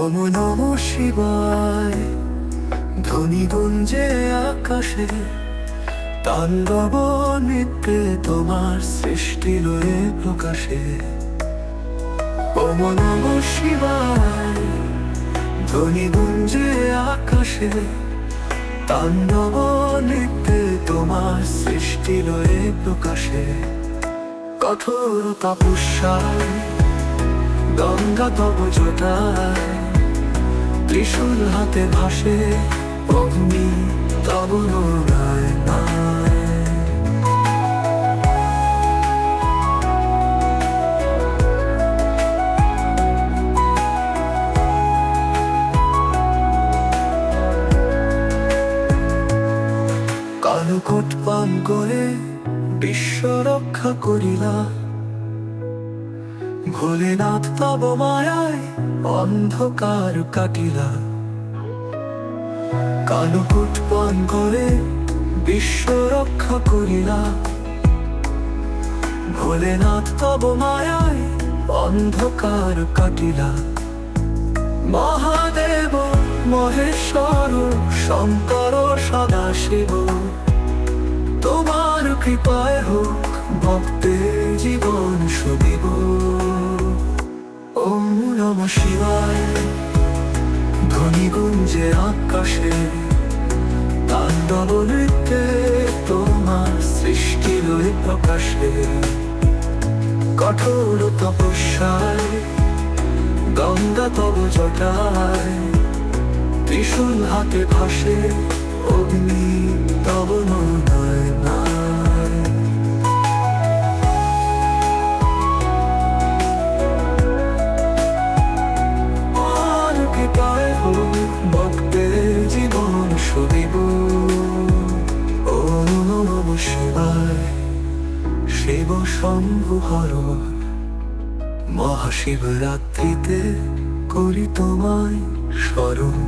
ওম নমঃ শিবায়। ধ্বনি গুঞ্জে আকাশে, তাণ্ডব নৃত্যে তোমার সৃষ্টি লয়ে প্রকাশে। ওম নমঃ শিবায়। ধ্বনি গুঞ্জে আকাশে, তাণ্ডব নৃত্যে তোমার সৃষ্টি লয়ে প্রকাশে। কঠোর তপস্যায় গঙ্গা তব জটায়, ত্রিশূল হাতে ভাসে অগ্নি তব নারায়ণায়। কালকূট পান করে বিশ্ব রক্ষা করিলা, ভোলেনাথ তব মায়ায় অন্ধকার কাটিলা। কালকূট পান করে বিশ্ব রক্ষা করিলা, ভোলেনাথ তব মায়ায় অন্ধকার কাটিলা। মহাদেব মহেশ্বর শঙ্কর সদাশিব, তোমার কৃপায় হোক ভক্তের জীবন সুদীব। ওম নমঃ শিবায়। ধ্বনি গুঞ্জে আকাশে, তাণ্ডব নৃত্যে তোমার সৃষ্টি লয়ে প্রকাশে। কঠোর তপস্যায় গঙ্গা তব জটায়, ত্রিশূল হাতে ভাসে অগ্নি তব নারায়ণায়। আর কৃপায় হোক ভক্তের জীবন সুদীব। ওম নমঃ শিবায়। শিব শম্ভু হর, মহাশিবরাত্রিতে করি তোমায় স্মরণ।